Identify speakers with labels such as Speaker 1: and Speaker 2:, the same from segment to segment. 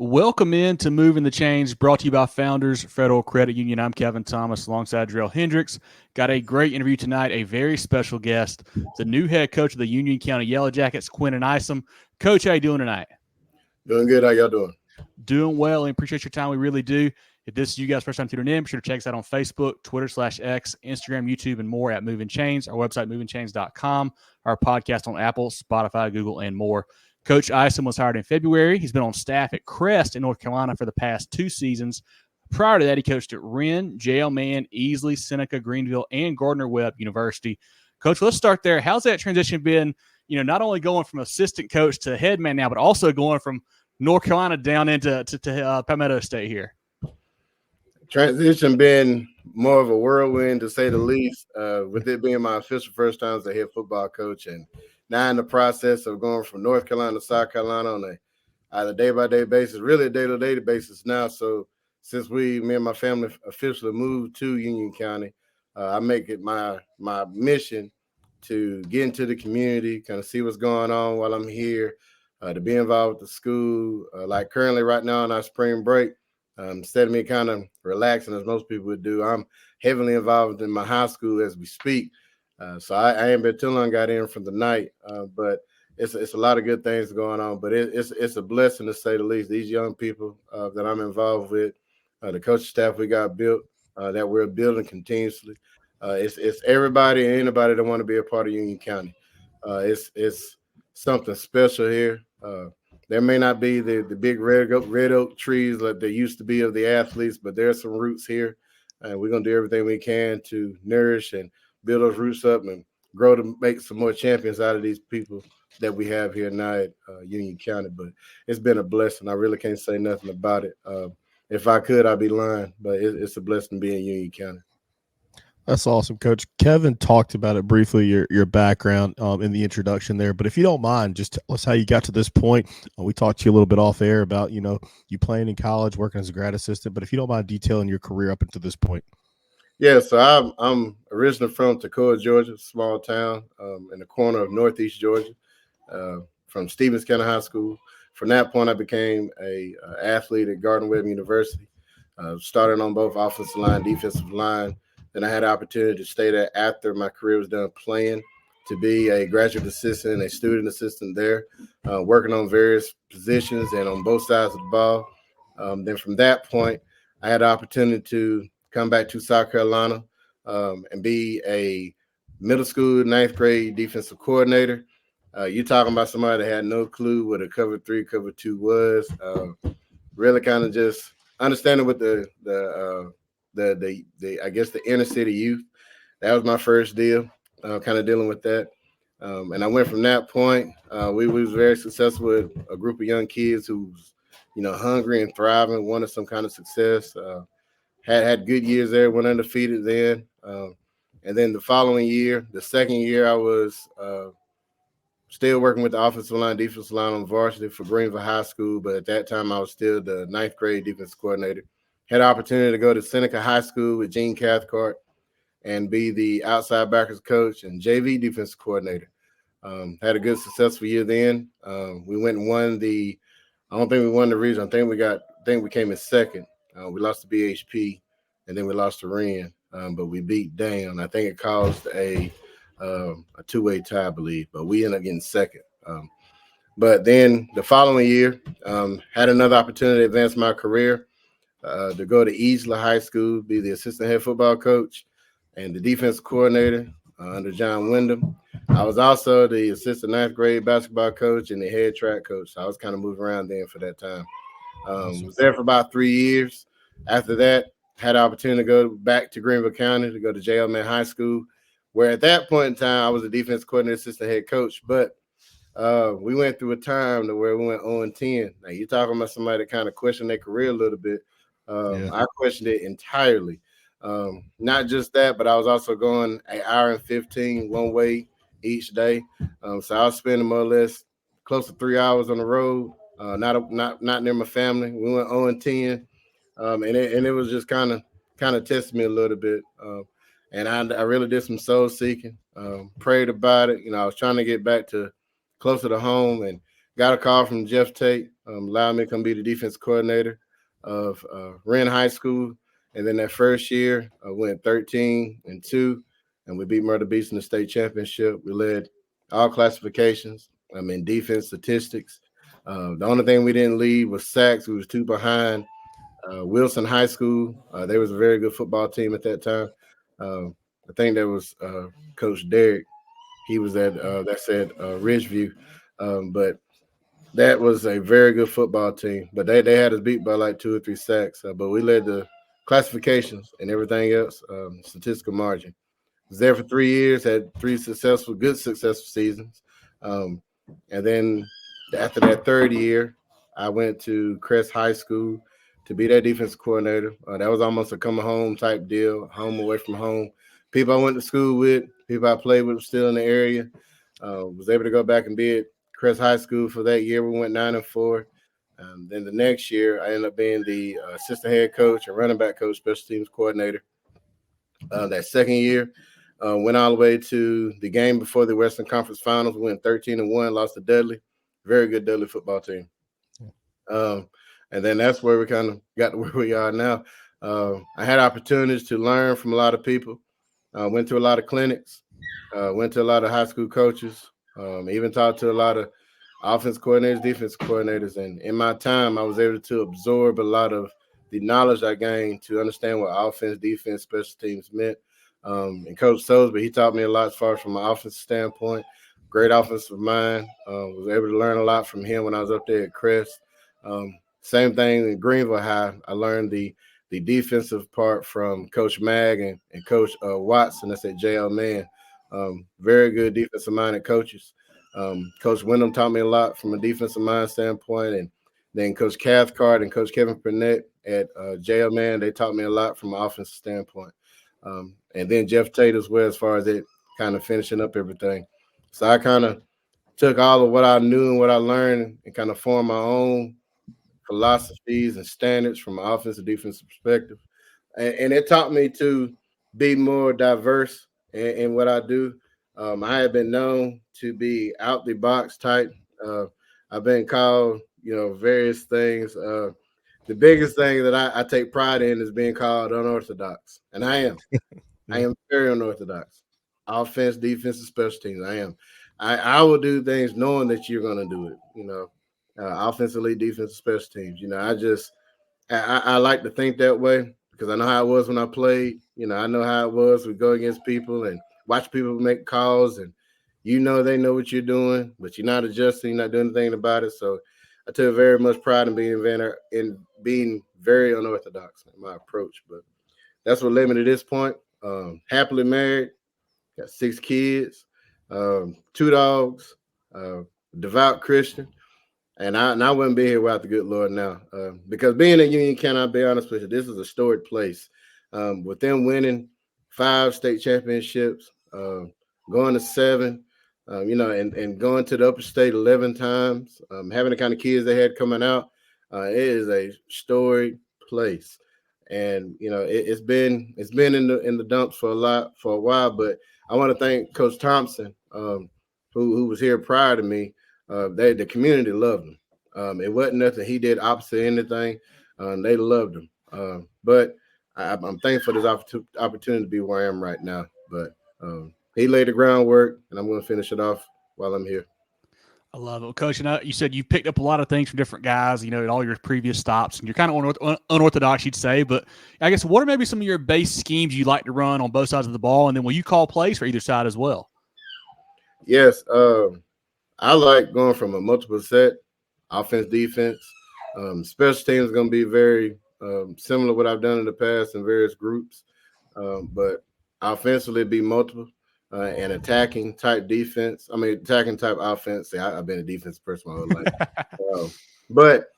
Speaker 1: Welcome in to Moving the Chains, brought to you by Founders Federal Credit Union. I'm Kevin Thomas alongside Drell Hendricks. Got a great interview tonight, a very special guest, the new head coach of the Union County Yellow Jackets, Quinnon Isom. Coach, how you doing tonight?
Speaker 2: Doing good. How y'all doing?
Speaker 1: Doing well, and appreciate your time. We really do. If this is you guys' first time tuning in, be sure to check us out on Facebook, Twitter/X, Instagram, YouTube, and more at Movin Chains, our website, movingchains.com, our podcast on Apple, Spotify, Google, and more. Coach Isom was hired in February. He's been on staff at Crest in North Carolina for the past 2 seasons. Prior to that, he coached at Wren, J.L. Mann, Easley, Seneca, Greenville, and Gardner-Webb University. Coach, let's start there. How's that transition been, not only going from assistant coach to head man now, but also going from North Carolina down into Palmetto State here?
Speaker 2: Transition been more of a whirlwind, to say the least, with it being my official first time as a head football coach, and now in the process of going from North Carolina to South Carolina on a day-by-day basis, really a day-to-day basis now. So since me and my family officially moved to Union County, I make it my mission to get into the community, kind of see what's going on while I'm here, to be involved with the school. Like currently right now on our spring break, instead of me kind of relaxing as most people would do, I'm heavily involved in my high school as we speak. So I ain't been too long got in from the night, but it's a lot of good things going on. But it's a blessing, to say the least. These young people that I'm involved with, the coaching staff we got built, that we're building continuously. It's everybody and anybody that want to be a part of Union County. It's something special here. There may not be the big red oak trees like there used to be of the athletes, but there's some roots here, and we're gonna do everything we can to nourish and build those roots up and grow to make some more champions out of these people that we have here now at Union County. But it's been a blessing. I really can't say nothing about it. If I could, I'd be lying, but it's a blessing to be in Union County.
Speaker 3: That's awesome, Coach. Kevin talked about it briefly, your background in the introduction there. But if you don't mind, just tell us how you got to this point. We talked to you a little bit off air about, you playing in college, working as a grad assistant. But if you don't mind detailing your career up until this point.
Speaker 2: Yeah, so I'm originally from Toccoa, Georgia, small town in the corner of Northeast Georgia, from Stevens County High School. From that point, I became a athlete at Gardner-Webb University, started on both offensive line, defensive line. Then I had the opportunity to stay there after my career was done playing, to be a graduate assistant, a student assistant there, working on various positions and on both sides of the ball. Then from that point, I had the opportunity to come back to South Carolina and be a middle school 9th grade defensive coordinator. You're talking about somebody that had no clue what a cover 3, cover 2 was. Really kind of just understanding what the I guess the inner city youth. That was my first deal, kind of dealing with that. And I went from that point. We was very successful with a group of young kids who was, hungry and thriving, wanted some kind of success. Had good years there, went undefeated then. And then the following year, the second year, I was still working with the offensive line, defensive line on varsity for Greenville High School. But at that time, I was still the 9th grade defense coordinator. Had the opportunity to go to Seneca High School with Gene Cathcart and be the outside backers coach and JV defensive coordinator. Had a good, successful year then. We went and won I don't think we won the region. I think we came in second. We lost to BHP, and then we lost to Wren, but we beat Dan. I think it caused a 2-way tie, I believe, but we ended up getting second. But then the following year, had another opportunity to advance my career, to go to Easley High School, be the assistant head football coach and the defense coordinator under John Wyndham. I was also the assistant 9th grade basketball coach and the head track coach. So I was kind of moving around then for that time. Was there for about 3 years. After that, had the opportunity to go back to Greenville County to go to J.L. Mann High School, where at that point in time, I was a defense coordinator, assistant head coach. But we went through a time to where we went 0-10. Now, you're talking about somebody that kind of questioned their career a little bit. I questioned it entirely. Not just that, but I was also going an hour and 15 one way each day. So I was spending more or less close to 3 hours on the road, not near my family. We went 0-10, and it was just kind of tested me a little bit. And I really did some soul seeking, prayed about it. I was trying to get back to closer to home, and got a call from Jeff Tate, allowed me to come be the defense coordinator of Wren High School. And then that first year, I went 13-2, and we beat Myrtle Beach in the state championship. We led all classifications. In defense statistics. The only thing we didn't lead was sacks. We was 2 behind Wilson High School. They was a very good football team at that time. I think that was Coach Derrick. He was at Ridgeview, but that was a very good football team. But they had us beat by like 2 or 3 sacks. But we led the classifications and everything else, statistical margin. Was there for 3 years. Had 3 good successful seasons. And then after that third year, I went to Crest High School to be their defense coordinator. That was almost a come home type deal, home away from home. People I went to school with, people I played with were still in the area. Was able to go back and be at Crest High School for that year. We went 9-4. Then the next year, I ended up being the assistant head coach and running back coach, special teams coordinator. That second year, went all the way to the game before the Western Conference Finals. We went 13-1, lost to Dudley. Very good Dudley football team. And then that's where we kind of got to where we are now. I had opportunities to learn from a lot of people. Went to a lot of clinics. Went to a lot of high school coaches. Even talked to a lot of offense coordinators, defense coordinators. And in my time, I was able to absorb a lot of the knowledge I gained to understand what offense, defense, special teams meant. And Coach Sosby, he taught me a lot as far as from an offensive standpoint. Great offensive mind. Was able to learn a lot from him when I was up there at Crest. Same thing in Greenville High. I learned the defensive part from Coach Mag and Coach Watson. That's at JL Man. Very good defensive-minded coaches. Coach Wyndham taught me a lot from a defensive mind standpoint. And then Coach Cathcart and Coach Kevin Burnett at JL Man, they taught me a lot from an offensive standpoint. And then Jeff Tate as well, as far as it kind of finishing up everything. So I kind of took all of what I knew and what I learned and kind of formed my own philosophies and standards from an offensive defensive perspective. And it taught me to be more diverse in what I do. I have been known to be out the box type. I've been called, various things. The biggest thing that I take pride in is being called unorthodox. And I am. I am very unorthodox. Offense, defense, and special teams. I am. I will do things knowing that you're going to do it, offensively, defense, special teams. I like to think that way because I know how it was when I played. I know how it was. We go against people and watch people make calls and they know what you're doing, but you're not adjusting, you're not doing anything about it. So I took very much pride in being very unorthodox in my approach. But that's what led me to this point. Happily married, got 6 kids, 2 dogs, devout Christian. And I wouldn't be here without the good Lord now. Because being in Union County, I'll be honest with you, this is a storied place. With them winning 5 state championships, going to 7, and going to the upper state 11 times, having the kind of kids they had coming out, it is a storied place. And it's been in the dumps for a while. But I want to thank Coach Thompson, who was here prior to me. The community loved him. It wasn't nothing he did opposite anything. They loved him. But I'm thankful for this opportunity to be where I am right now. But he laid the groundwork, and I'm going to finish it off while I'm here.
Speaker 1: I love it. Coach, you said you picked up a lot of things from different guys, at all your previous stops, and you're kind of unorthodox, you'd say. But I guess what are maybe some of your base schemes you like to run on both sides of the ball? And then will you call plays for either side as well?
Speaker 2: Yes. I like going from a multiple set, offense, defense. Special teams is going to be very similar to what I've done in the past in various groups. But offensively, be multiple. And attacking type defense. Attacking type offense. See, I've been a defensive person my whole life. But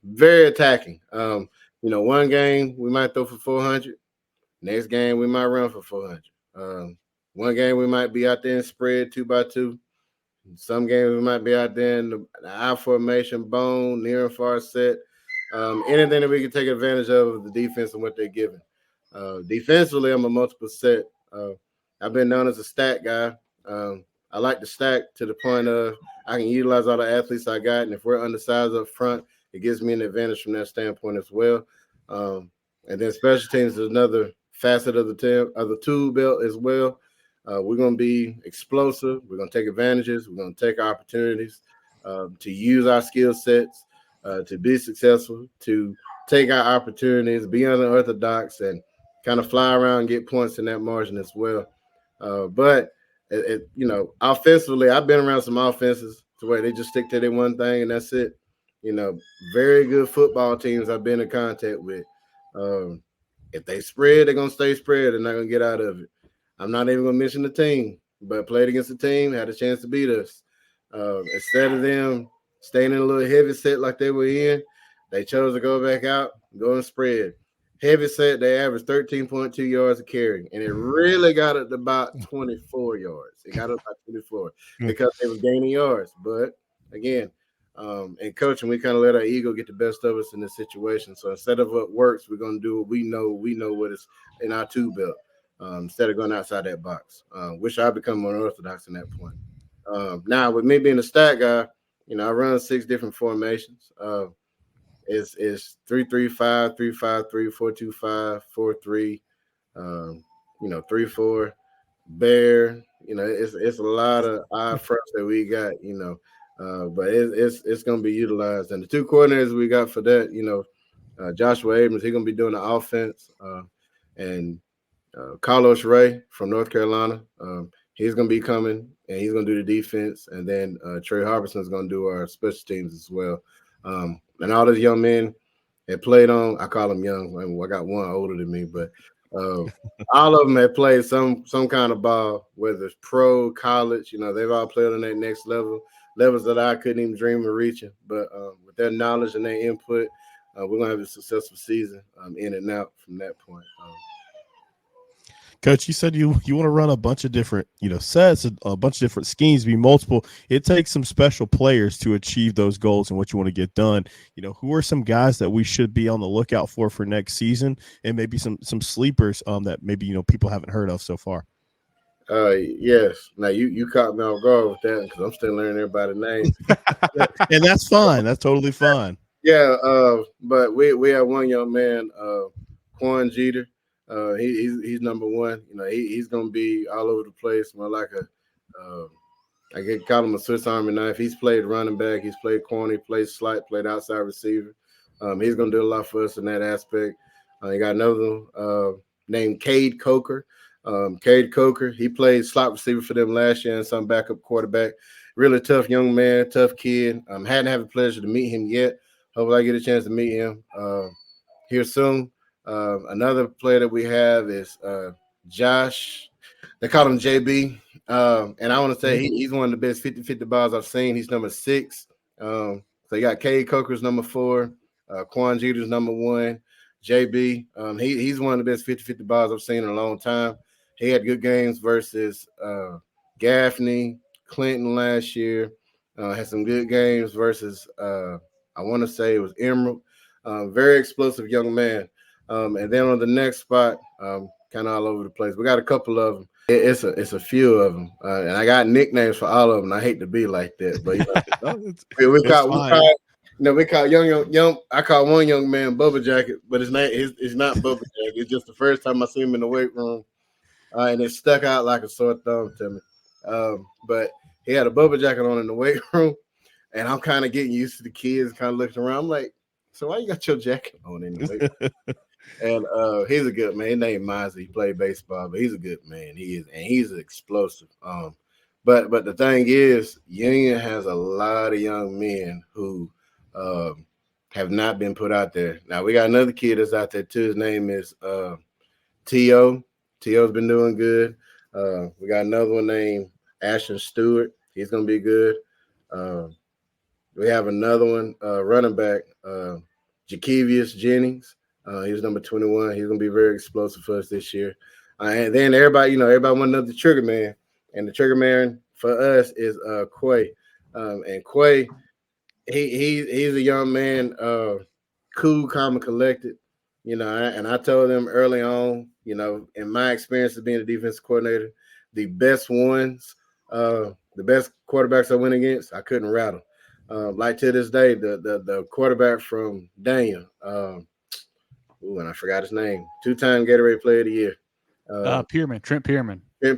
Speaker 2: very attacking. One game we might throw for 400. Next game we might run for 400. One game we might be out there and spread 2x2. Some games we might be out there in the I formation, bone, near and far set. Anything that we can take advantage of the defense and what they're giving. Defensively, I'm a multiple set. I've been known as a stat guy. I like to stack to the point of I can utilize all the athletes I got, and if we're undersized up front, it gives me an advantage from that standpoint as well. And then special teams is another facet of the tool belt as well. We're going to be explosive. We're going to take advantages. We're going to take opportunities to use our skill sets to be successful, to take our opportunities, be unorthodox, and kind of fly around and get points in that margin as well. But offensively, I've been around some offenses to where they just stick to their one thing and that's it. Very good football teams I've been in contact with. If they spread, they're going to stay spread. They're not going to get out of it. I'm not even going to mention the team, but played against the team, had a chance to beat us. Instead of them staying in a little heavy set like they were in, they chose to go back out, go and spread. Heavy set, they averaged 13.2 yards a carry, and it really got up to about 24 yards. It got up about 24 because they were gaining yards. But, again, in coaching, we kind of let our ego get the best of us in this situation. So instead of what works, we're going to do what we know. We know what is in our tool belt instead of going outside that box. Wish I become more orthodox in that point. Now, with me being a stat guy, I run 6 different formations. It's 3-3-5, 3-5-3, 4-2-5, 4-3, 3-4, bear. It's a lot of odd fronts that we got. But it's going to be utilized. And the 2 coordinators we got for that, Joshua Abrams, he's going to be doing the offense, and Carlos Ray from North Carolina, he's going to be coming and he's going to do the defense. And then Trey Harbison is going to do our special teams as well. And all those young men that played on, I call them young. I got one older than me, but all of them have played some kind of ball, whether it's pro, college. They've all played on that next levels that I couldn't even dream of reaching. But with their knowledge and their input, we're going to have a successful season in and out from that point.
Speaker 3: Coach, you said you want to run a bunch of different, sets, a bunch of different schemes, be multiple. It takes some special players to achieve those goals and what you want to get done. Who are some guys that we should be on the lookout for next season, and maybe some sleepers that maybe people haven't heard of so far?
Speaker 2: Yes. Now you caught me off guard with that because I'm still learning everybody's names,
Speaker 3: and that's fine. That's totally fine.
Speaker 2: Yeah. But we have one young man, Quan Jeter. He's number one. He's gonna be all over the place. More like I get call him a Swiss Army knife. He's played running back. He's played corner. He played slot. Played outside receiver. He's gonna do a lot for us in that aspect. You got another named Cade Coker. Cade Coker. He played slot receiver for them last year and some backup quarterback. Really tough young man, tough kid. Hadn't had the pleasure to meet him yet. Hopefully I get a chance to meet him here soon. Another player that we have is Josh. They call him JB. And I want to say he's one of the best 50-50 balls I've seen. He's number 6. So you got Cade Coker's number 4, Quan Jeter's number 1, JB. He's one of the best 50-50 balls I've seen in a long time. He had good games versus Gaffney, Clinton last year. Had some good games versus I want to say it was Emerald. Very explosive young man. And then on the next spot, kind of all over the place. We got a couple of them. It's a few of them, and I got nicknames for all of them. I hate to be like that, but we call young. I call one young man Bubba Jacket, but his name is not Bubba Jacket. It's just the first time I see him in the weight room, and it stuck out like a sore thumb to me. But he had a Bubba Jacket on in the weight room, and I'm kind of getting used to the kids, kind of looking around. I'm like, so why you got your jacket on in the weight room? And he's a good man. His name Mozzie. He played baseball, but he's a good man. He is, and he's explosive. But the thing is, Union has a lot of young men who have not been put out there. Now we got another kid that's out there too. His name is T.O. T.O.'s been doing good. We got another one named Ashton Stewart. He's gonna be good. We have another one, running back, Jakevius Jennings. He's number 21. He's gonna be very explosive for us this year. And then everybody want to know the trigger man, and the trigger man for us is Quay. And Quay, he's a young man, cool, calm, and collected. And I told them early on, in my experience of being a defensive coordinator, the best ones the best quarterbacks I went against, I couldn't rattle. Like to this day, the quarterback from Daniel, and I forgot his name, 2-time Gatorade Player of the Year.
Speaker 1: Trent Pierman.
Speaker 2: Trent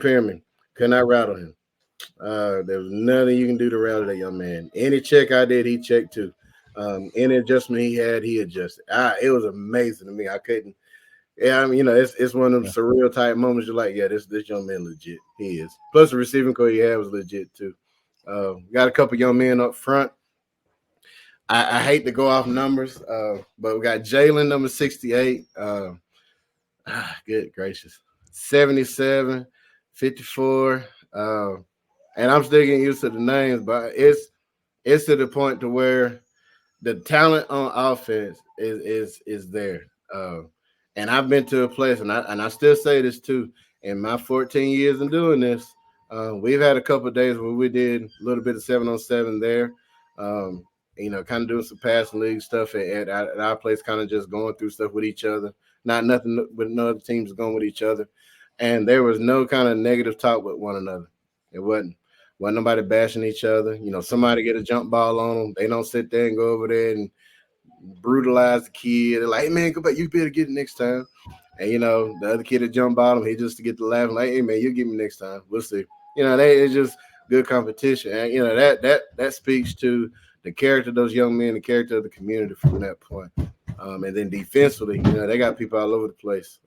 Speaker 2: Pierman, could not rattle him. There was nothing you can do to rattle that young man. Any check I did, he checked too. Any adjustment he had, he adjusted. It was amazing to me. I couldn't. Yeah, I mean, it's one of them surreal type moments. You're like, yeah, this young man legit. He is. Plus, the receiving core he had was legit too. Got a couple young men up front. I hate to go off numbers, but we got Jalen, number 68. Good gracious. 77, 54. And I'm still getting used to the names, but it's to the point to where the talent on offense is there. And I've been to a place, and I still say this too. In my 14 years in doing this, we've had a couple of days where we did a little bit of 7-on-7 there. Kind of doing some passing league stuff at our place, kind of just going through stuff with each other. Not nothing with no other teams going with each other. And there was no kind of negative talk with one another. It wasn't nobody bashing each other. Somebody get a jump ball on them. They don't sit there and go over there and brutalize the kid. They're like, hey, man, go back. You better get it next time. And, the other kid that jump bottom, he just to get the laugh. Like, hey, man, you get me next time. We'll see. It's just good competition. And, that speaks to the character of those young men, the character of the community from that point. And then defensively, they got people all over the place.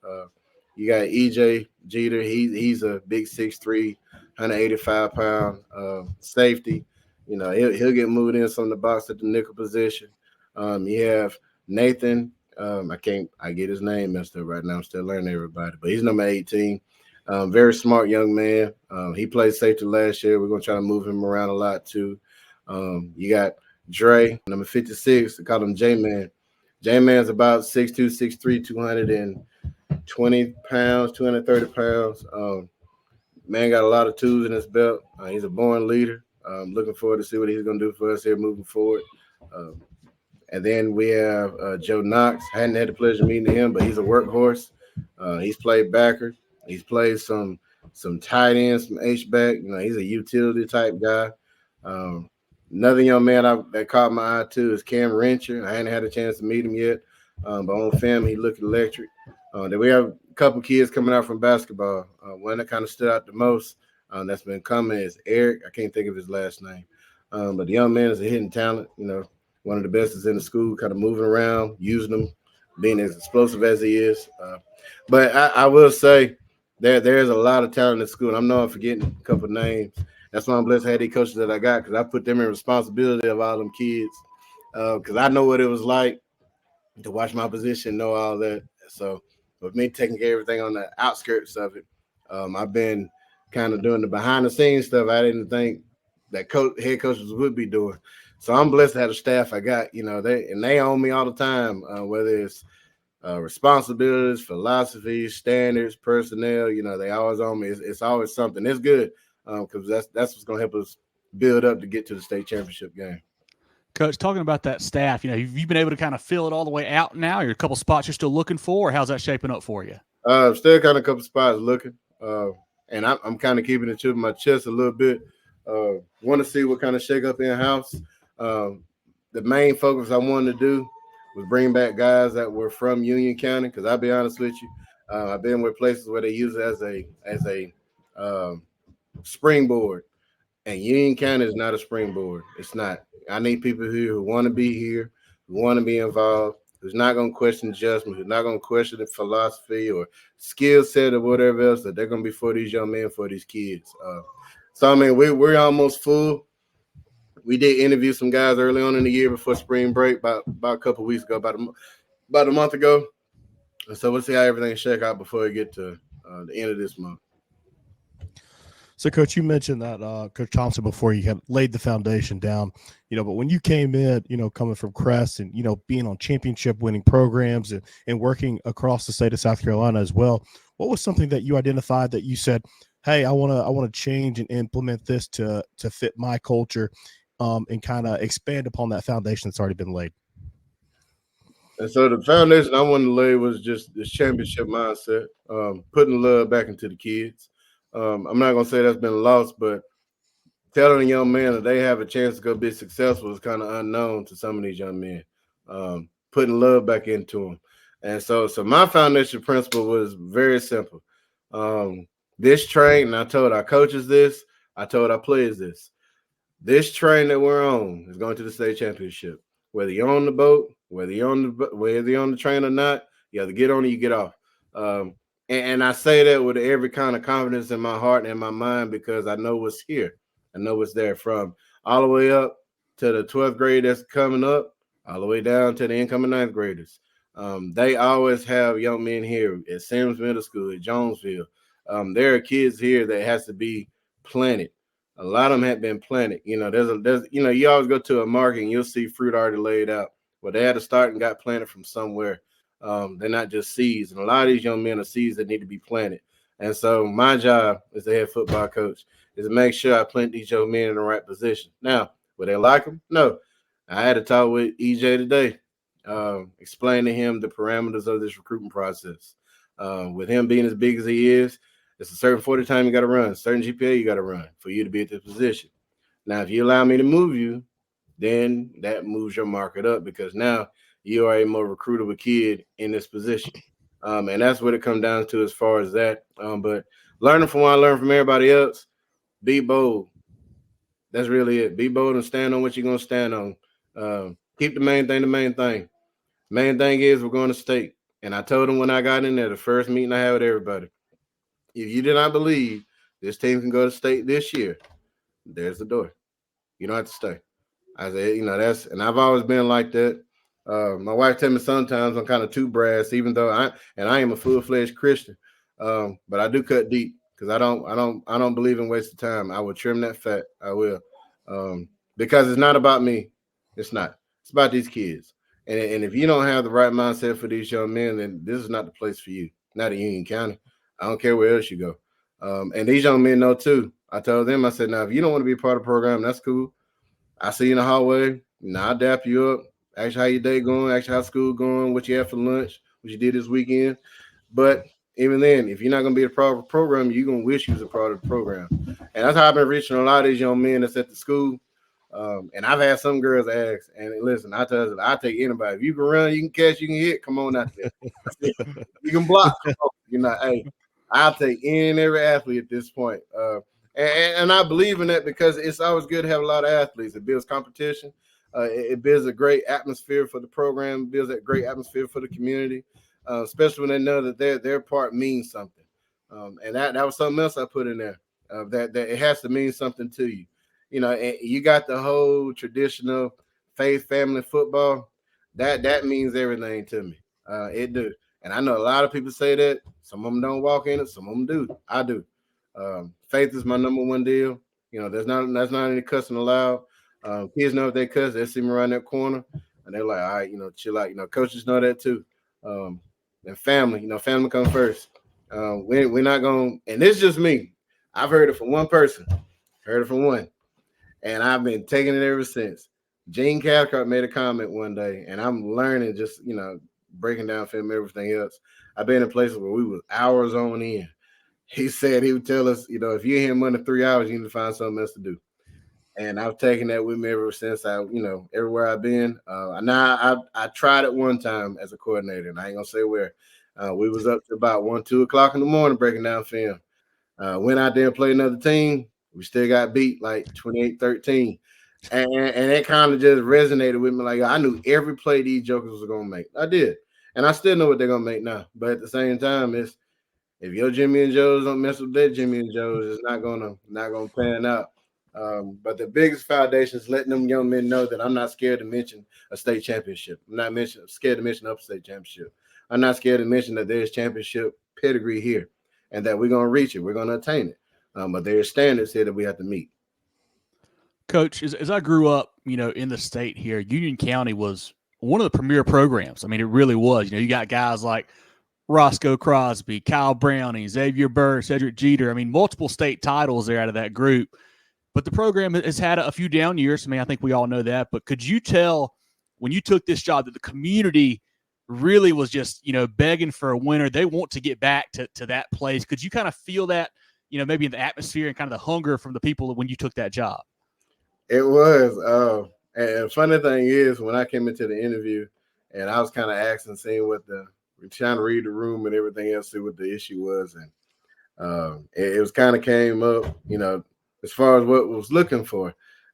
Speaker 2: You got EJ Jeter. He's a big 6'3", 185-pound safety. He'll get moved in from the box at the nickel position. You have Nathan. I get his name messed up right now. I'm still learning everybody, but he's number 18. Very smart young man. He played safety last year. We're gonna try to move him around a lot too. You got Dre, number 56. They call him J-Man. J-Man's about 6'2", 6'3", 220 pounds, 230 pounds. Man got a lot of tools in his belt. He's a born leader. Looking forward to see what he's going to do for us here moving forward. And then we have Joe Knox. I hadn't had the pleasure of meeting him, but he's a workhorse. He's played backer. He's played some tight ends, some H-back. He's a utility type guy. Another young man that caught my eye too is Cam Rencher. I hadn't had a chance to meet him yet, but on film he looked electric. Then we have a couple kids coming out from basketball. One that kind of stood out the most that's been coming is Eric. I can't think of his last name, but the young man is a hidden talent. One of the best is in the school, kind of moving around, using them, being as explosive as he is. But I will say there's a lot of talent in school. And I know I'm forgetting a couple of names. That's why I'm blessed to have these coaches that I got, because I put them in responsibility of all them kids, because I know what it was like to watch my position, know all that. So with me taking care of everything on the outskirts of it, I've been kind of doing the behind-the-scenes stuff I didn't think that head coaches would be doing. So I'm blessed to have the staff I got. They own me all the time, whether it's responsibilities, philosophies, standards, personnel. They always own me. It's always something. It's good. Because that's what's going to help us build up to get to the state championship game.
Speaker 1: Coach, talking about that staff, have you been able to kind of fill it all the way out now? You're a couple spots you're still looking for, or how's that shaping up for you?
Speaker 2: Still kind of a couple spots looking, and I'm kind of keeping it to my chest a little bit. Want to see what kind of shake up in-house. The main focus I wanted to do was bring back guys that were from Union County, because I'll be honest with you, I've been with places where they use it as a springboard, and Union County is not a springboard. It's not. I need people here who want to be here, who want to be involved, who's not going to question judgment, who's not going to question the philosophy or skill set or whatever else that they're going to be for these young men, for these kids. So I mean, we're almost full. We did interview some guys early on in the year before spring break, about a couple of weeks ago, about a month ago. And so we'll see how everything shake out before we get to the end of this month.
Speaker 3: So, Coach, you mentioned that Coach Thompson before you had laid the foundation down, but when you came in, coming from Crest and, being on championship winning programs and working across the state of South Carolina as well, what was something that you identified that you said, hey, I want to change and implement this to fit my culture and kind of expand upon that foundation that's already been laid?
Speaker 2: And so the foundation I wanted to lay was just this championship mindset, putting love back into the kids. I'm not going to say that's been lost, but telling a young man that they have a chance to go be successful is kind of unknown to some of these young men. Putting love back into them. And so my foundation principle was very simple. This train, and I told our coaches this, I told our players this. This train that we're on is going to the state championship. Whether you're on the boat, whether you're on the train or not, you have to get on it, you get off. And I say that with every kind of confidence in my heart and in my mind because I know what's here. I know what's there from all the way up to the 12th grade that's coming up, all the way down to the incoming 9th graders. They always have young men here at Sims Middle School, at Jonesville. There are kids here that has to be planted. A lot of them have been planted. You know, there's you always go to a market and you'll see fruit already laid out. Well, they had to start and got planted from somewhere. They're not just seeds. And a lot of these young men are seeds that need to be planted. And so my job as the head football coach is to make sure I plant these young men in the right position. Now, would they like them? No. I had to talk with EJ today, explain to him the parameters of this recruitment process. With him being as big as he is, it's a certain 40 time you got to run, certain GPA you got to run for you to be at this position. Now, if you allow me to move you, then that moves your market up because now you are a more recruitable kid in this position. And that's what it comes down to as far as that. But learning from what I learned from everybody else, be bold. That's really it. Be bold and stand on what you're going to stand on. Keep the main thing the main thing. Main thing is we're going to state. And I told them when I got in there, the first meeting I had with everybody, if you do not believe this team can go to state this year, there's the door. You don't have to stay. I said, and I've always been like that. My wife tells me sometimes I'm kind of too brass, even though I am a full-fledged Christian. But I do cut deep because I don't believe in wasting time. I will trim that fat. I will. Because it's not about me. It's not. It's about these kids. And if you don't have the right mindset for these young men, then this is not the place for you. Not in Union County. I don't care where else you go. And these young men know too. I told them, I said, now, if you don't want to be a part of the program, that's cool. I see you in the hallway. I'll dap you up. Ask you how your day going. Ask you how school going. What you had for lunch. What you did this weekend. But even then, if you're not going to be a part of the program, you're going to wish you was a part of the program. And that's how I've been reaching a lot of these young men that's at the school. And I've had some girls ask, and listen, I tell them, I'll take anybody. If you can run, you can catch, you can hit, come on out there. You can block. Hey, I'll take any and every athlete at this point. And I believe in that because it's always good to have a lot of athletes. It builds competition. It builds a great atmosphere for the program. It builds a great atmosphere for the community, especially when they know that their part means something. And that was something else I put in there, that it has to mean something to you. You got the whole traditional faith, family football. That means everything to me. It do. And I know a lot of people say that. Some of them don't walk in it. Some of them do. I do. Faith is my number one deal. That's not any cussing allowed. Kids know if they cuss, they see me around that corner, and they're like, all right, chill out. Coaches know that too. And family, family comes first. We're not going, and this is just me. I've heard it from one person. Heard it from one. And I've been taking it ever since. Gene Cathcart made a comment one day, and I'm learning just, breaking down film, everything else. I've been in places where we was hours on end. He said he would tell us, if you're here more than 3 hours, you need to find something else to do. And I've taken that with me ever since everywhere I've been. Now I tried it one time as a coordinator, and I ain't gonna say where. We was up to about 1, 2 o'clock in the morning breaking down film. Went out there and played another team. We still got beat like 28-13. And that kind of just resonated with me. Like I knew every play these jokers was gonna make. I did. And I still know what they're gonna make now. But at the same time, if your Jimmy and Joe's don't mess with that Jimmy and Joe's, it's not gonna pan out. But the biggest foundation is letting them young men know that I'm not scared to mention a state championship. I'm not scared to mention upper state championship. I'm not scared to mention that there's championship pedigree here and that we're gonna reach it. We're gonna attain it. But there's standards here that we have to meet.
Speaker 1: Coach, as I grew up, in the state here, Union County was one of the premier programs. I mean, it really was. You got guys like Roscoe Crosby, Kyle Browning, Xavier Burr, Cedric Jeter. I mean, multiple state titles there out of that group. But the program has had a few down years. I mean, I think we all know that. But could you tell when you took this job that the community really was just, begging for a winner? They want to get back to that place. Could you kind of feel that maybe in the atmosphere and kind of the hunger from the people when you took that job?
Speaker 2: It was. And funny thing is, when I came into the interview and I was kind of asking, seeing we're trying to read the room and everything else, see what the issue was. And it was kind of came up, as far as what was looking for.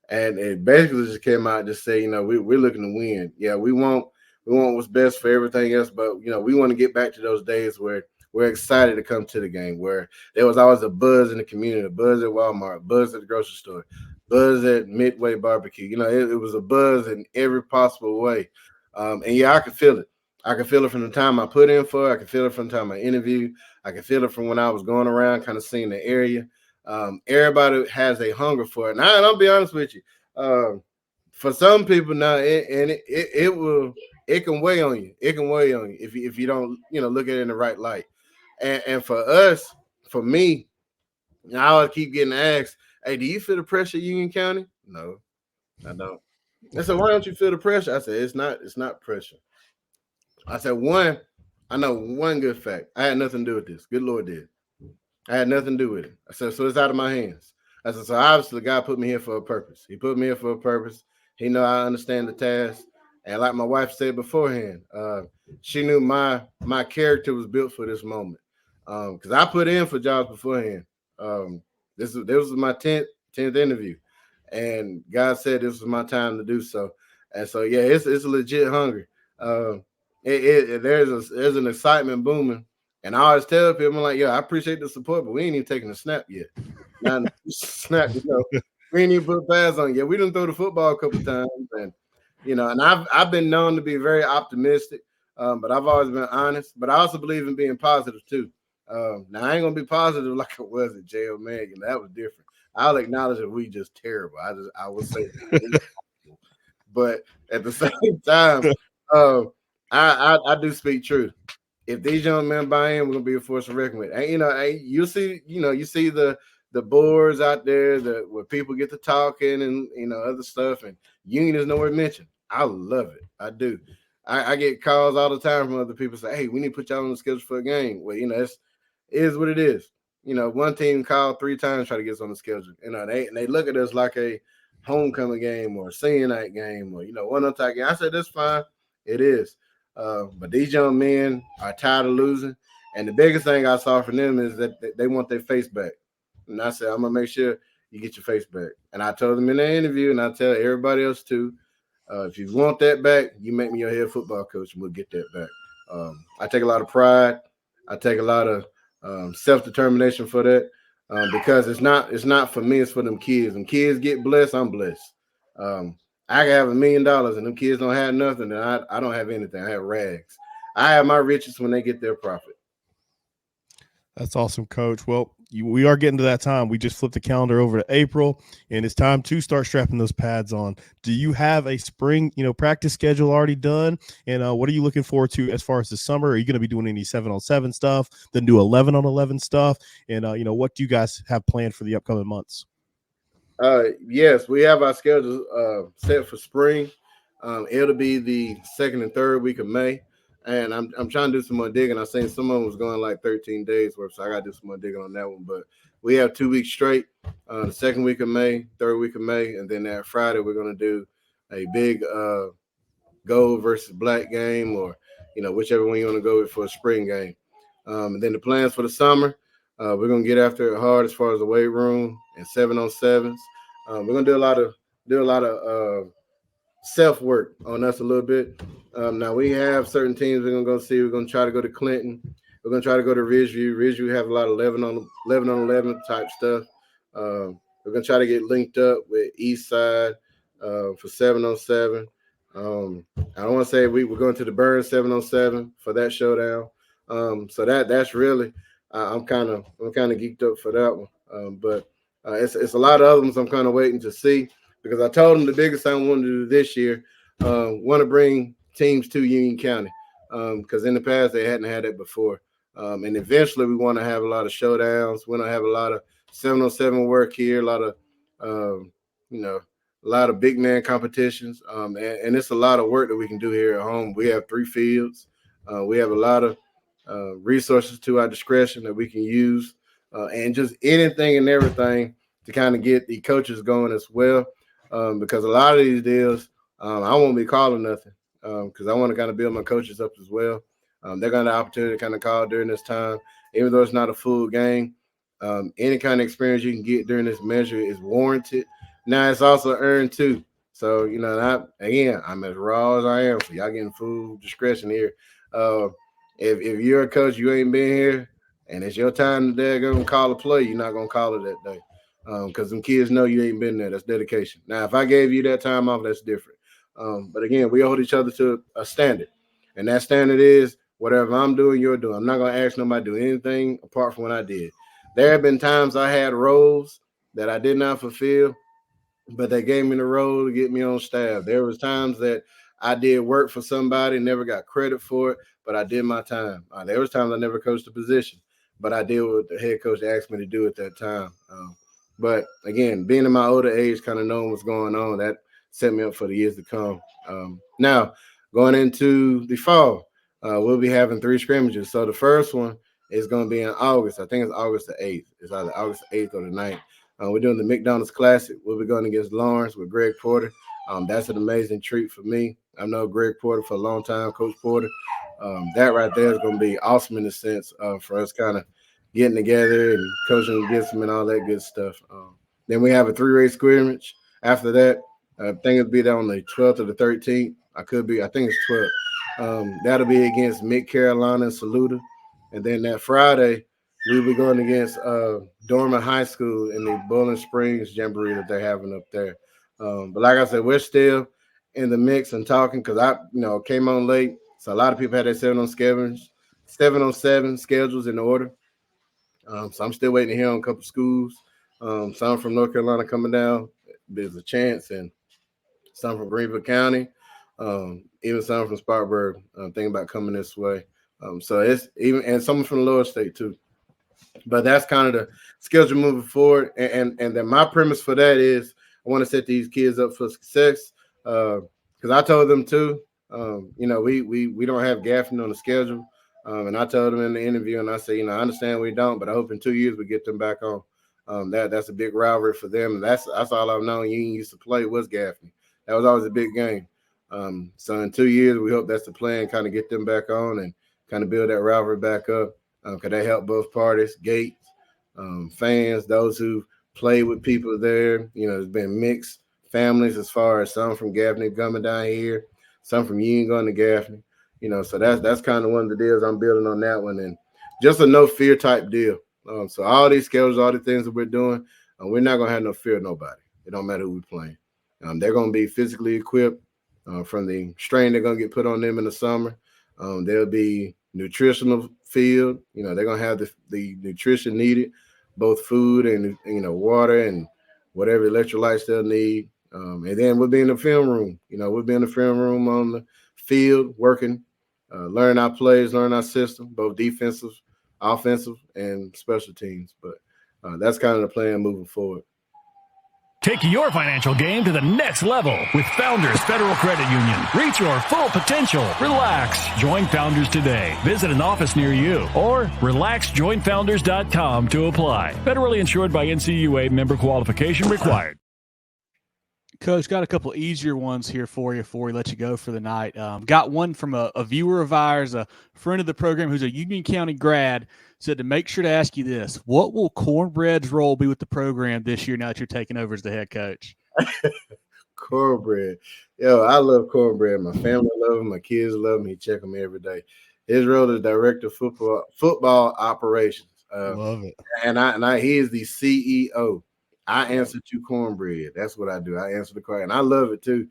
Speaker 2: And it basically just came out just say, we're looking to win. Yeah, we want what's best for everything else. But, we want to get back to those days where we're excited to come to the game, where there was always a buzz in the community, a buzz at Walmart, buzz at the grocery store, buzz at Midway Barbecue. It was a buzz in every possible way. And yeah, I could feel it. I could feel it from the time I put in for it. I could feel it from the time I interviewed. I could feel it from when I was going around, kind of seeing the area. Everybody has a hunger for it. And I'll be honest with you. For some people now, it can weigh on you. It can weigh on you if you don't, look at it in the right light. And for us, for me, I always keep getting asked, "Hey, do you feel the pressure, Union County?" No, I don't. I said, "Why don't you feel the pressure?" I said, "It's not pressure." I said, "One, I know one good fact. I had nothing to do with this. Good Lord did. I had nothing to do with it." I said, "So it's out of my hands." I said, "So obviously God put me here for a purpose. He put me here for a purpose. He know I understand the task." And like my wife said beforehand, she knew my character was built for this moment. Because I put in for jobs beforehand. This was my 10th interview. And God said this was my time to do so. And so yeah, it's a legit hunger. There's an excitement booming. And I always tell people, I'm like, "Yo, I appreciate the support, but we ain't even taking a snap yet." Now, snap, we ain't even put pads on yet. We didn't throw the football a couple times, and I've been known to be very optimistic, but I've always been honest. But I also believe in being positive too. Now I ain't gonna be positive like I was at JL Mag, and that was different. I'll acknowledge that we just terrible. I would say, but at the same time, I do speak truth. If these young men buy in, we're gonna be a force to reckon with. And you see the boards out there where people get to talking and other stuff, and Union is nowhere mentioned. I love it. I do. I get calls all the time from other people say, "Hey, we need to put y'all on the schedule for a game." Well, it is what it is. One team called 3 times try to get us on the schedule. They look at us like a homecoming game or a senior night game or one on time game. I said, "That's fine. It is." But these young men are tired of losing. And the biggest thing I saw from them is that they want their face back. And I said, "I'm going to make sure you get your face back." And I told them in the interview, and I tell everybody else too, if you want that back, you make me your head football coach and we'll get that back. I take a lot of pride. I take a lot of self-determination for that because it's not for me, it's for them kids. When kids get blessed, I'm blessed. I can have $1 million and them kids don't have nothing, and I don't have anything. I have rags. I have my riches when they get their profit.
Speaker 3: That's awesome, Coach. Well, we are getting to that time. We just flipped the calendar over to April, and it's time to start strapping those pads on. Do you have a spring, practice schedule already done? And what are you looking forward to as far as the summer? Are you going to be doing any 7-on-7 stuff, then do 11-on-11 stuff? And, what do you guys have planned for the upcoming months?
Speaker 2: Yes, we have our schedule set for spring. It'll be the 2nd and 3rd week of May. And I'm trying to do some more digging. I seen someone was going like 13 days worth, so I got to do some more digging on that one. But we have 2 weeks straight, the 2nd week of May, 3rd week of May, and then that Friday we're going to do a big gold versus black game, or whichever one you want to go with for a spring game. And then the plans for the summer, we're going to get after it hard as far as the weight room and 7-on-7s. We're going to do a lot of self-work on us a little bit. Now we have certain teams we're gonna go see. We're gonna try to go to Clinton. We're gonna try to go to Ridgeview. Ridgeview have a lot of 11-on-11 type stuff. We're gonna try to get linked up with East Side for 7-on-7. I don't want to say we're going to the Burn 7-on-7 for that showdown. So that's really I'm kind of geeked up for that one. But it's a lot of other ones I'm kind of waiting to see. Because I told them the biggest thing I wanted to do this year, want to bring teams to Union County. Because in the past, they hadn't had it before. And eventually, we want to have a lot of showdowns. We want to have a lot of 7-on-7 work here, a lot of big man competitions. And it's a lot of work that we can do here at home. We have 3 fields. We have a lot of resources to our discretion that we can use and just anything and everything to kind of get the coaches going as well. Because a lot of these deals, I won't be calling nothing because I want to kind of build my coaches up as well. They're going to have the opportunity to kind of call during this time, even though it's not a full game. Any kind of experience you can get during this measure is warranted. Now it's also earned too. So, I'm as raw as I am. So y'all getting full discretion here. If you're a coach, you ain't been here, and it's your time to go call a play, you're not going to call it that day. Because them kids know you ain't been there. That's dedication. Now, if I gave you that time off, that's different. But again, we hold each other to a standard. And that standard is whatever I'm doing, you're doing. I'm not going to ask nobody to do anything apart from what I did. There have been times I had roles that I did not fulfill, but they gave me the role to get me on staff. There was times that I did work for somebody, never got credit for it, but I did my time. There was times I never coached a position, but I did what the head coach asked me to do at that time. But again, being in my older age, kind of knowing what's going on, that set me up for the years to come. Now, going into the fall, we'll be having 3 scrimmages. So the first one is going to be in August. I think it's August the 8th. It's either August the 8th or the 9th. We're doing the McDonald's Classic. We'll be going against Lawrence with Greg Porter. That's an amazing treat for me. I've known Greg Porter for a long time, Coach Porter. That right there is going to be awesome in the sense for us kind of getting together and coaching against them and all that good stuff. Then we have a 3-race scrimmage. After that, I think it'll be there on the 12th or the 13th. I think it's 12th. That'll be against Mid Carolina and Saluda. And then that Friday, we'll be going against Dorman High School in the Bowling Springs Jamboree that they're having up there. But like I said, we're still in the mix and talking because I came on late. So a lot of people had their 7-on-7 schedules in order. So I'm still waiting to hear on a couple schools. Some from North Carolina coming down. There's a chance, and some from Greenville County, even some from Spartanburg, thinking about coming this way. So it's even, and some from the lower state too. But that's kind of the schedule moving forward. And then my premise for that is I want to set these kids up for success. Because I told them too, we don't have Gaffney on the schedule. And I told them in the interview, and I say, I understand we don't, but I hope in 2 years we get them back on. That's a big rivalry for them. And that's all I've known Union used to play was Gaffney. That was always a big game. So in 2 years, we hope that's the plan, kind of get them back on and kind of build that rivalry back up. Because they help both parties, Gates, fans, those who play with people there. There's been mixed families as far as some from Gaffney coming down here, some from Union going to Gaffney. So that's kind of one of the deals I'm building on that one. And just a no fear type deal. So all these schedules, all the things that we're doing, we're not going to have no fear of nobody. It don't matter who we're playing. They're going to be physically equipped from the strain they're going to get put on them in the summer. There'll be nutritional field. They're going to have the nutrition needed, both food and, water and whatever electrolytes they'll need. And then we'll be in the film room. We'll be in the film room on the field working, learning our plays, learning our system, both defensive, offensive, and special teams. But that's kind of the plan moving forward.
Speaker 4: Take your financial game to the next level with Founders Federal Credit Union. Reach your full potential. Relax. Join Founders today. Visit an office near you or relaxjoinfounders.com to apply. Federally insured by NCUA, member qualification required.
Speaker 1: Coach, got a couple easier ones here for you before we let you go for the night. Got one from a viewer of ours, a friend of the program who's a Union County grad, said to make sure to ask you this. What will Cornbread's role be with the program this year now that you're taking over as the head coach?
Speaker 2: Cornbread. I love Cornbread. My family love him. My kids love him. He check him every day. His role is director of football operations.
Speaker 3: Love it.
Speaker 2: And he is the CEO. I answer to Cornbread. That's what I do. I answer the call, and I love it too.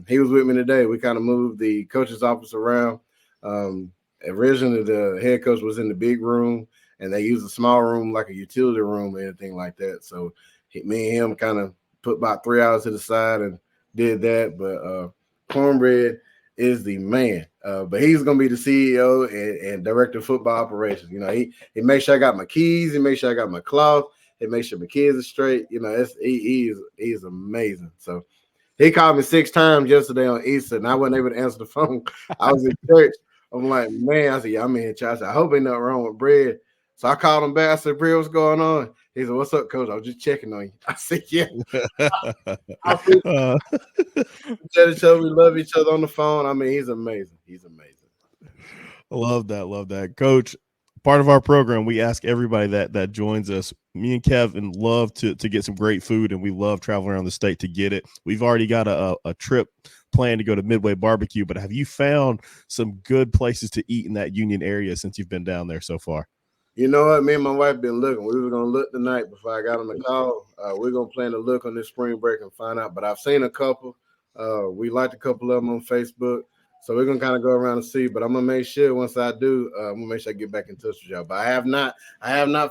Speaker 2: He was with me today. We kind of moved the coach's office around. Originally, the head coach was in the big room, and they used a small room like a utility room or anything like that. So me and him kind of put about 3 hours to the side and did that. But Cornbread is the man. But he's going to be the CEO and director of football operations. He makes sure I got my keys. He makes sure I got my cloth. He makes sure my kids are straight. He's amazing. So he called me 6 times yesterday on Easter, and I wasn't able to answer the phone. I was in church. I'm like, man, I said, I'm in church. I hope ain't nothing wrong with bread. So I called him back. I said, Bree, what's going on? He said, what's up, coach? I was just checking on you. I said, yeah. I said, we love each other on the phone. I mean, he's amazing. He's amazing.
Speaker 3: Love that. Love that. Coach, part of our program, we ask everybody that joins us. Me and Kevin love to get some great food, and we love traveling around the state to get it. We've already got a trip planned to go to Midway Barbecue, but have you found some good places to eat in that Union area since you've been down there so far?
Speaker 2: You know what? Me and my wife been looking. We were going to look tonight before I got on the call. We're going to plan to look on this spring break and find out. But I've seen a couple. We liked a couple of them on Facebook. So we're going to kind of go around and see. But I'm going to make sure once I do, I'm going to make sure I get back in touch with y'all. But I have not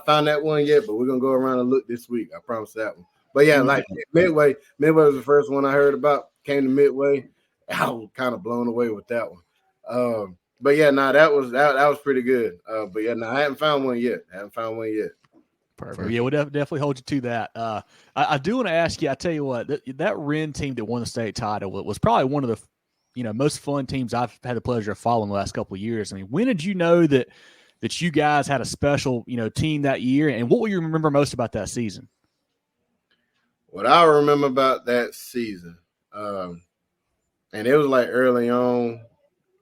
Speaker 2: found that one yet. But we're going to go around and look this week. I promise that one. But yeah, like Midway was the first one I heard about. Came to Midway. I was kind of blown away with that one. But yeah, that was pretty good. But yeah, I haven't found one yet.
Speaker 1: Perfect. Yeah, we'll definitely hold you to that. I do want to ask you. I tell you what, that Wren team that won the state title was probably one of the most fun teams I've had the pleasure of following the last couple of years. I mean, when did you know that you guys had a special team that year, and what will you remember most about that season?
Speaker 2: What I remember about that season, and it was like early on.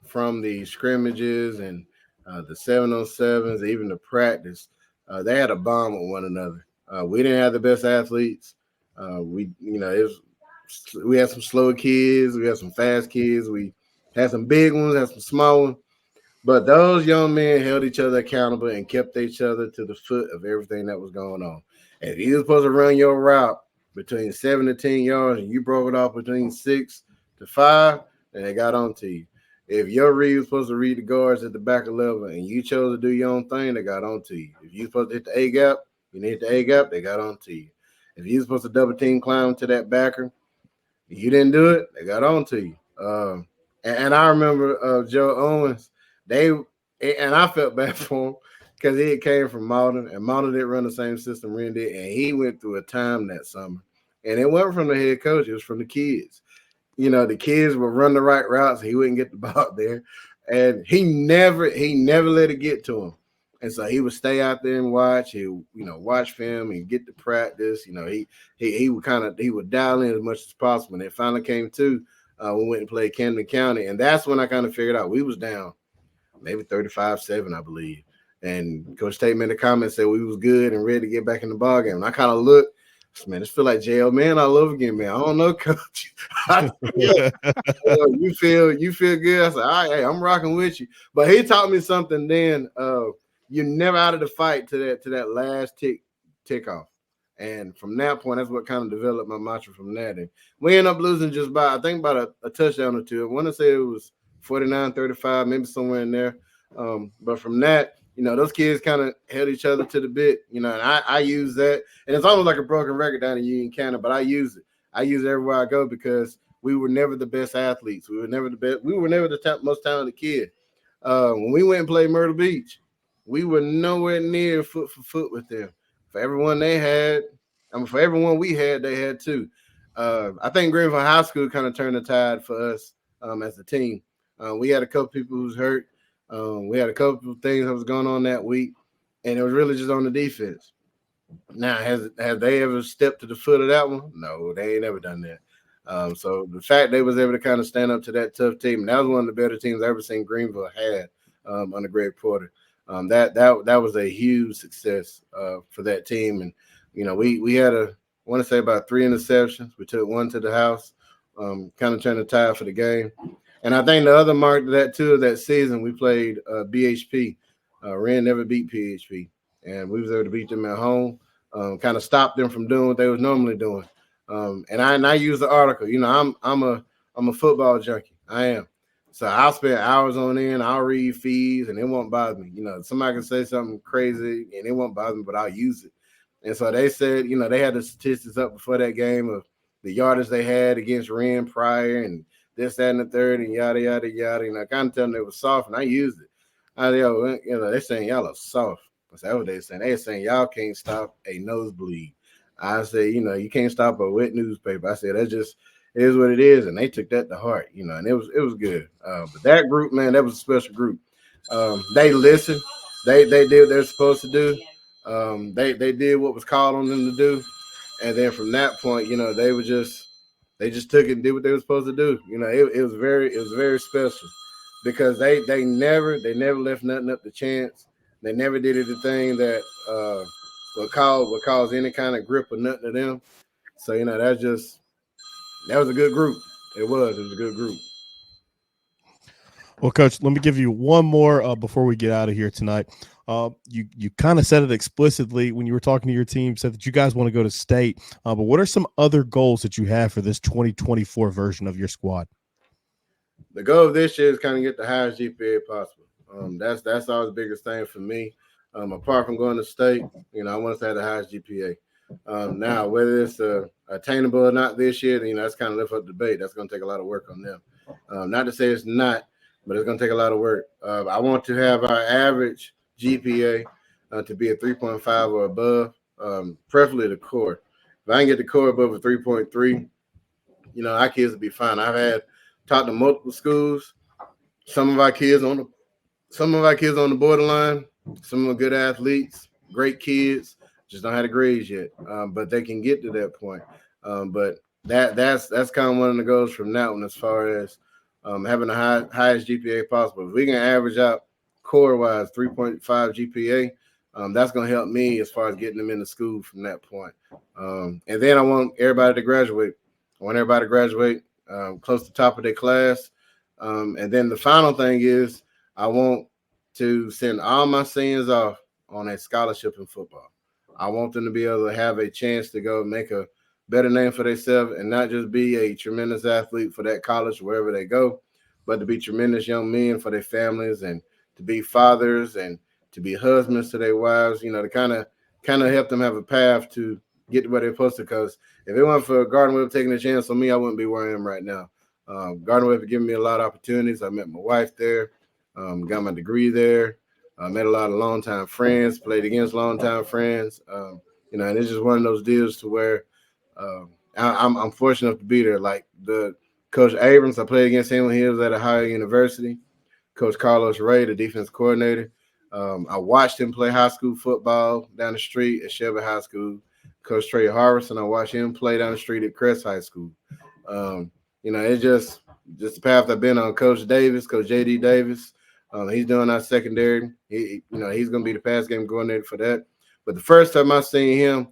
Speaker 2: From the scrimmages and the 7-on-7s, even the practice, they had a bond with one another. We didn't have the best athletes. We had some slow kids, we had some fast kids, we had some big ones, had some small ones. But those young men held each other accountable and kept each other to the foot of everything that was going on. And if you were supposed to run your route between 7 to 10 yards and you broke it off between 6 to 5, then they got on to you. If your read was supposed to read the guards at the back of level and you chose to do your own thing, they got on to you. If you supposed to hit the A gap, you hit the A gap, they got on to you. If you supposed to double team climb to that backer, if you didn't do it, they got on to you. And I remember Joe Owens, and I felt bad for him because he came from Malden, and Malden didn't run the same system Wren did, and he went through a time that summer. And it wasn't from the head coach, it was from the kids. The kids would run the right routes. He wouldn't get the ball there. And he never let it get to him. And so he would stay out there and watch. He would, watch film and get to practice. He would dial in as much as possible. And it finally came to we went and played Camden County. And that's when I kind of figured out we was down maybe 35-7, I believe. And Coach Tate made a comment, said we was good and ready to get back in the ball game. And I kind of looked. Man, this feel like jail, man. I love again, man. I don't know, coach. You feel good. I said, all right, hey, I'm rocking with you. But he taught me something then. You're never out of the fight to that last tick off. And from that point, that's what kind of developed my mantra from that. And we ended up losing just by, I think, about a touchdown or two. I want to say it was 49-35, maybe somewhere in there. But from that, those kids kind of held each other to the bit, and I use that. And it's almost like a broken record down in Union County, but I use it. I use it everywhere I go because we were never the best athletes. We were never the best. We were never the most talented kid. When we went and played Myrtle Beach, we were nowhere near foot for foot with them. For everyone they had, for everyone we had, they had too. I think Greenville High School kind of turned the tide for us as a team. We had a couple people who's hurt. We had a couple of things that was going on that week, and it was really just on the defense. Now, have they ever stepped to the foot of that one? No, they ain't never done that. So the fact they was able to kind of stand up to that tough team, and that was one of the better teams I ever seen Greenville had under Greg Porter. That was a huge success for that team. And, we had I want to say about 3 interceptions. We took one to the house, kind of turned the tide for the game. And I think the other mark of that, too, of that season, we played BHP. Wren never beat PHP. And we was able to beat them at home, kind of stop them from doing what they was normally doing. And I use the article. I'm a football junkie. I am. So I'll spend hours on end. I'll read feeds, and it won't bother me. Somebody can say something crazy, and it won't bother me, but I'll use it. And so they said, they had the statistics up before that game of the yardage they had against Wren prior and this, that, and the third, and yada, yada, yada. And I kind of tell them they were soft, and I used it. They're saying y'all are soft. That's what they're saying. They're saying y'all can't stop a nosebleed. I say, you can't stop a wet newspaper. I said, that just is what it is. And they took that to heart, and it was good. But that group, man, that was a special group. They listened. they did what they're supposed to do. They did what was called on them to do, and then from that point, they just took it and did what they were supposed to do. It was very special because they never left nothing up to chance. They never did anything that would cause any kind of grip or nothing to them. So that was a good group. It was a good group.
Speaker 3: Well, Coach, let me give you one more before we get out of here tonight. You kind of said it explicitly when you were talking to your team, said that you guys want to go to state. But what are some other goals that you have for this 2024 version of your squad?
Speaker 2: The goal of this year is kind of get the highest GPA possible. That's always the biggest thing for me. Apart from going to state, I want us to have the highest GPA. Now, whether it's attainable or not this year, that's kind of left up debate. That's going to take a lot of work on them. Not to say it's not, but it's going to take a lot of work. I want to have our average GPA to be a 3.5 or above, preferably the core. If I can get the core above a 3.3, our kids will be fine. I've talked to multiple schools. Some of our kids on the borderline. Some of them good athletes, great kids, just don't have the grades yet. But they can get to that point. But that's kind of one of the goals from that one as far as having the highest GPA possible. If we can average out core-wise 3.5 GPA, that's going to help me as far as getting them into school from that point. And then I want everybody to graduate. I want everybody to graduate close to the top of their class. And then the final thing is I want to send all my seniors off on a scholarship in football. I want them to be able to have a chance to go make a better name for themselves and not just be a tremendous athlete for that college wherever they go, but to be tremendous young men for their families and to be fathers and to be husbands to their wives, to kind of help them have a path to get to where they're supposed to. Because if it weren't for Gardner Webb taking a chance on me, I wouldn't be where I am right now. Gardner Webb has given me a lot of opportunities. I met my wife there, got my degree there, met a lot of longtime friends, played against longtime friends, and it's just one of those deals to where I'm fortunate enough to be there. Like the Coach Abrams, I played against him when he was at Ohio University. Coach Carlos Ray, the defense coordinator. I watched him play high school football down the street at Shelby High School. Coach Trey Harrison, I watched him play down the street at Crest High School. It's just the path I've been on. Coach Davis, Coach J.D. Davis, he's doing our secondary. He's going to be the pass game coordinator for that. But the first time I seen him,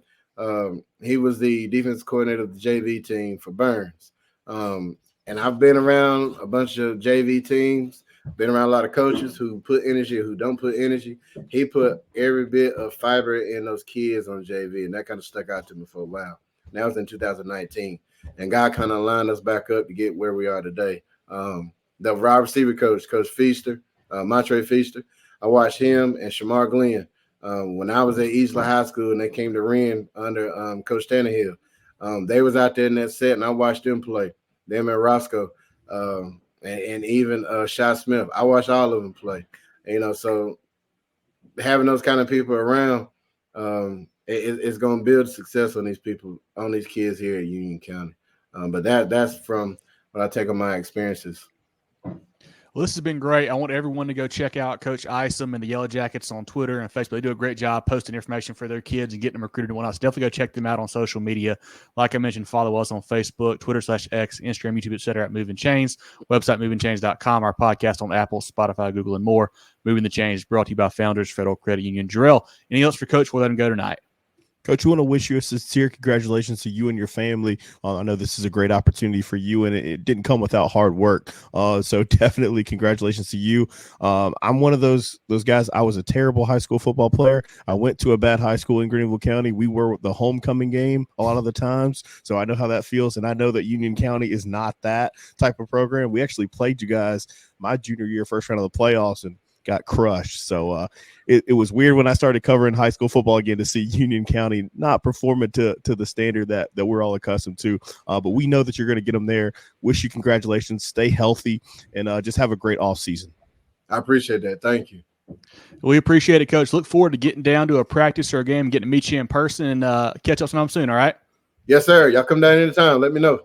Speaker 2: he was the defense coordinator of the JV team for Burns. And I've been around a bunch of JV teams, been around a lot of coaches who put energy, who don't put energy. He put every bit of fiber in those kids on JV, and that kind of stuck out to me for a while. And that was in 2019. And God kind of lined us back up to get where we are today. The wide receiver coach, Coach Feaster, Montre Feaster, I watched him and Shamar Glenn when I was at Eastland High School and they came to Wren under Coach Tannehill. They was out there in that set, and I watched them play. Them and Roscoe, and even Shy Smith. I watched all of them play. So having those kind of people around, it's going to build success on these people, on these kids here at Union County. But that's from what I take on my experiences.
Speaker 1: Well, this has been great. I want everyone to go check out Coach Isom and the Yellow Jackets on Twitter and Facebook. They do a great job posting information for their kids and getting them recruited and whatnot. So definitely go check them out on social media. Like I mentioned, follow us on Facebook, Twitter/X, Instagram, YouTube, etc. at Movin Chains. Website movingchains.com. Our podcast on Apple, Spotify, Google, and more. Movin The Chains brought to you by Founders Federal Credit Union. Jarrell, anything else for Coach? We'll let him go tonight.
Speaker 3: Coach, we want to wish you a sincere congratulations to you and your family. I know this is a great opportunity for you, and it didn't come without hard work. So definitely congratulations to you. I'm one of those guys. I was a terrible high school football player. I went to a bad high school in Greenville County. We were the homecoming game a lot of the times, so I know how that feels, and I know that Union County is not that type of program. We actually played you guys my junior year, first round of the playoffs, and got crushed. So it was weird when I started covering high school football again to see Union County not performing to the standard that we're all accustomed to. But we know that you're going to get them there. Wish you congratulations. Stay healthy and just have a great off season.
Speaker 2: I appreciate that. Thank you.
Speaker 1: We appreciate it, Coach. Look forward to getting down to a practice or a game and getting to meet you in person and catch up sometime soon. All right.
Speaker 2: Yes, sir. Y'all come down anytime. Let me know.